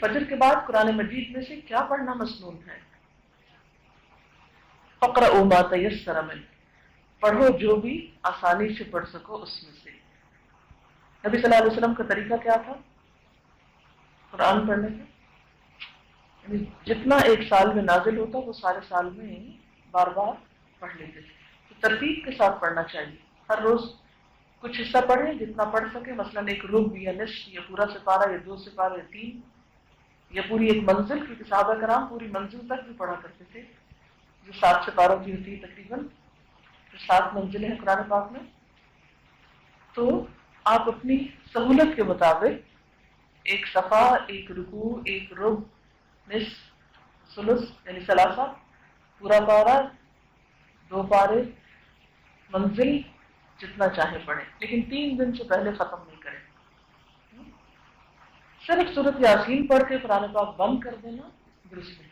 فجر کے بعد قرآن مجید میں سے کیا پڑھنا مسنون ہے؟ فَاقْرَؤُوا مَا تَيَسَّرَ مِنْهُ، پڑھو جو بھی آسانی سے پڑھ سکو اس میں سے۔ نبی صلی اللہ علیہ وسلم کا طریقہ کیا تھا قرآن پڑھنے کا؟ یعنی جتنا ایک سال میں نازل ہوتا وہ سارے سال میں بار بار پڑھ لیتے تھے۔ تو ترتیب کے ساتھ پڑھنا چاہیے، ہر روز کچھ حصہ پڑھیں جتنا پڑھ سکے، مثلا ایک ربع یا نصف یا پورا سپارہ یا 2 سپارہ یا 3 یا پوری ایک منزل، کیونکہ صحابہ کرام پوری منزل تک بھی پڑھا کرتے تھے جو 7 سپاروں کی ہوتی ہے تقریباً، جو 7 منزلیں ہیں قرآن پاک میں۔ تو آپ اپنی سہولت کے مطابق ایک صفحہ، ایک رکوع، ایک ربع، نصف، ثلث یعنی ثلاثہ، پورا پارہ، 2 پارے، منزل، جتنا چاہے پڑھیں، لیکن 3 دن سے پہلے ختم نہیں کریں۔ صرف سورۃ یاسین پڑھ کے قرآن پاک بند کر دینا درست نہیں۔